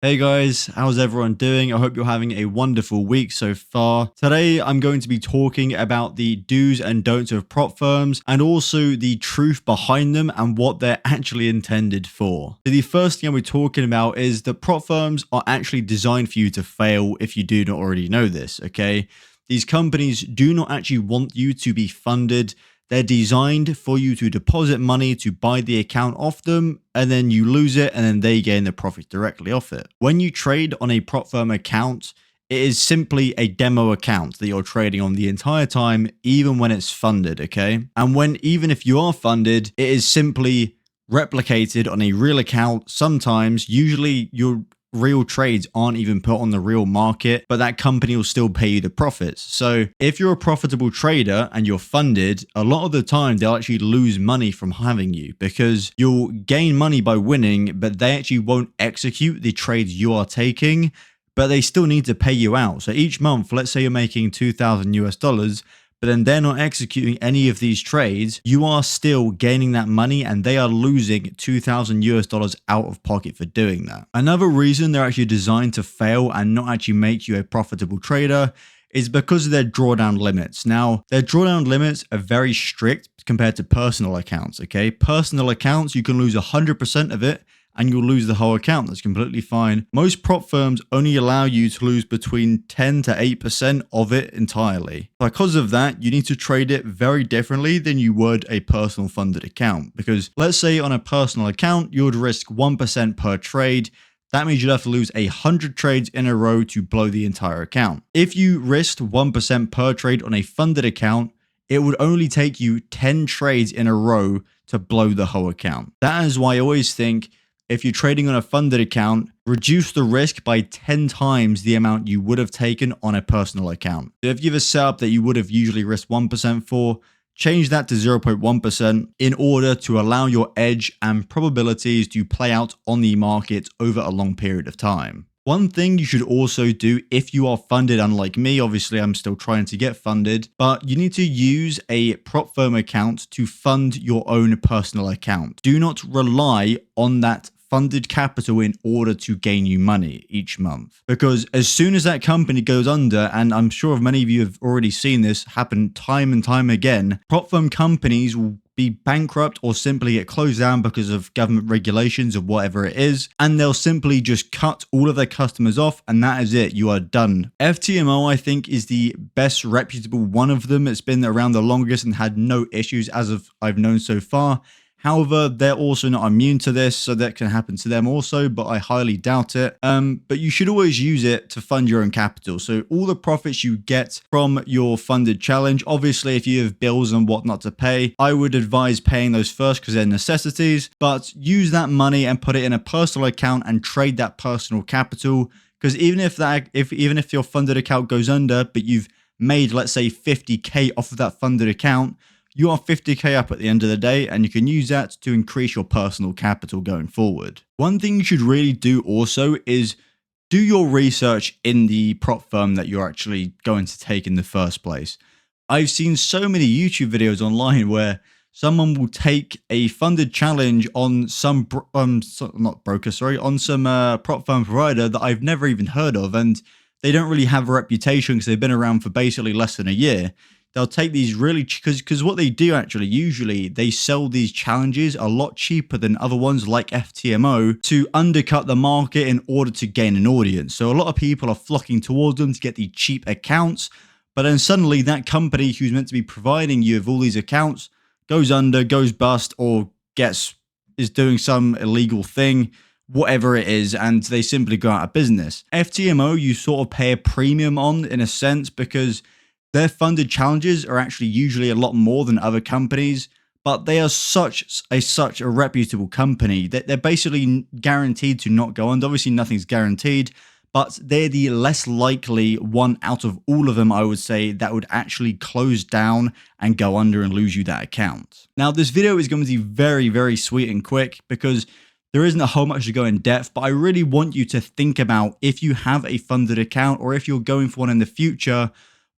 Hey guys, how's everyone doing? I hope you're having a wonderful week so far. Today, I'm going to be talking about the do's and don'ts of prop firms and also the truth behind them and what they're actually intended for. So the first thing I'm talking about is that prop firms are actually designed for you to fail if you do not already know this, okay? These companies do not actually want you to be funded. They're designed for you to deposit money to buy the account off them, and then you lose it, and then they gain the profit directly off it. When you trade on a prop firm account, it is simply a demo account that you're trading on the entire time, even when it's funded, okay? And even if you are funded, it is simply replicated on a real account. Sometimes, usually your real trades aren't even put on the real market, but that company will still pay you the profits. So if you're a profitable trader and you're funded, a lot of the time they'll actually lose money from having you because you'll gain money by winning, but they actually won't execute the trades you are taking, but they still need to pay you out. So each month, let's say you're making 2,000 US dollars, but then they're not executing any of these trades, you are still gaining that money and they are losing 2,000 US dollars out of pocket for doing that. Another reason they're actually designed to fail and not actually make you a profitable trader is because of their drawdown limits. Now, their drawdown limits are very strict compared to personal accounts, okay? Personal accounts, you can lose 100% of it and you'll lose the whole account. That's completely fine. Most prop firms only allow you to lose between 10 to 8% of it entirely. Because of that, you need to trade it very differently than you would a personal funded account. Because let's say on a personal account, you would risk 1% per trade. That means you'd have to lose 100 trades in a row to blow the entire account. If you risked 1% per trade on a funded account, it would only take you 10 trades in a row to blow the whole account. That is why I always think if you're trading on a funded account, reduce the risk by 10 times the amount you would have taken on a personal account. So if you have a setup that you would have usually risked 1% for, change that to 0.1% in order to allow your edge and probabilities to play out on the market over a long period of time. One thing you should also do if you are funded, unlike me, obviously I'm still trying to get funded, but you need to use a prop firm account to fund your own personal account. Do not rely on that funded capital in order to gain you money each month. Because as soon as that company goes under, and I'm sure many of you have already seen this happen time and time again, prop firm companies will be bankrupt or simply get closed down because of government regulations or whatever it is, and they'll simply just cut all of their customers off, and that is it. You are done. FTMO, I think, is the best reputable one of them. It's been around the longest and had no issues as of I've known so far. However, they're also not immune to this, so that can happen to them also, but I highly doubt it. But you should always use it to fund your own capital. So all the profits you get from your funded challenge, obviously if you have bills and whatnot to pay, I would advise paying those first because they're necessities, but use that money and put it in a personal account and trade that personal capital. Because even if your funded account goes under, but you've made, let's say, 50K off of that funded account, you are 50K up at the end of the day, and you can use that to increase your personal capital going forward. One thing you should really do also is do your research in the prop firm that you're actually going to take in the first place. I've seen so many YouTube videos online where someone will take a funded challenge on some prop firm provider that I've never even heard of, and they don't really have a reputation because they've been around for basically less than a year. They'll take these really, because what they do actually, usually they sell these challenges a lot cheaper than other ones like FTMO to undercut the market in order to gain an audience. So a lot of people are flocking towards them to get the cheap accounts, but then suddenly that company who's meant to be providing you with all these accounts goes under, goes bust, or is doing some illegal thing, whatever it is, and they simply go out of business. FTMO, you sort of pay a premium on in a sense because their funded challenges are actually usually a lot more than other companies, but they are such a reputable company that they're basically guaranteed to not go under. Obviously, nothing's guaranteed, but they're the less likely one out of all of them, I would say, that would actually close down and go under and lose you that account. Now, this video is going to be very, very sweet and quick because there isn't a whole much to go in depth, but I really want you to think about if you have a funded account or if you're going for one in the future,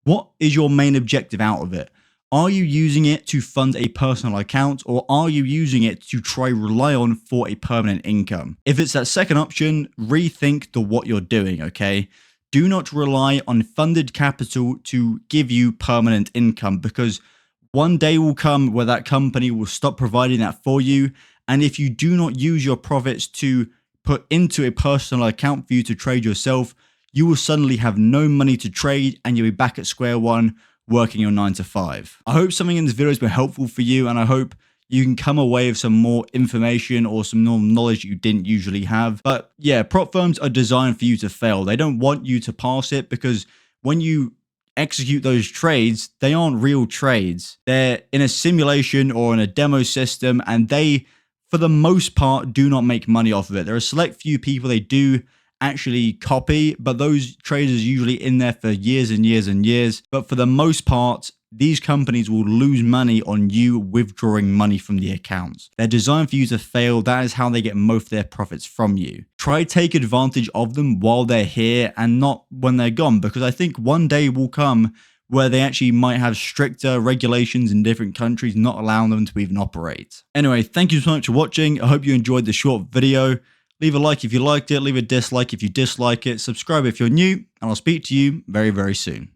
what is your main objective out of it? Are you using it to fund a personal account, or are you using it to try rely on for a permanent income? If it's that second option, rethink what you're doing, okay? Do not rely on funded capital to give you permanent income, because one day will come where that company will stop providing that for you. And if you do not use your profits to put into a personal account for you to trade yourself, you will suddenly have no money to trade and you'll be back at square one working your 9 to 5. I hope something in this video has been helpful for you, and I hope you can come away with some more information or some more knowledge you didn't usually have. But yeah, prop firms are designed for you to fail. They don't want you to pass it, because when you execute those trades, they aren't real trades. They're in a simulation or in a demo system, and they, for the most part, do not make money off of it. There are a select few people they do actually copy, but those traders are usually in there for years and years and years. But for the most part, these companies will lose money on you withdrawing money from the accounts. They're designed for you to fail. That is how they get most of their profits from you. Try take advantage of them while they're here and not when they're gone, because I think one day will come where they actually might have stricter regulations in different countries, not allowing them to even operate. Anyway, thank you so much for watching. I hope you enjoyed the short video. Leave a like if you liked it, leave a dislike if you dislike it, subscribe if you're new, and I'll speak to you very, very soon.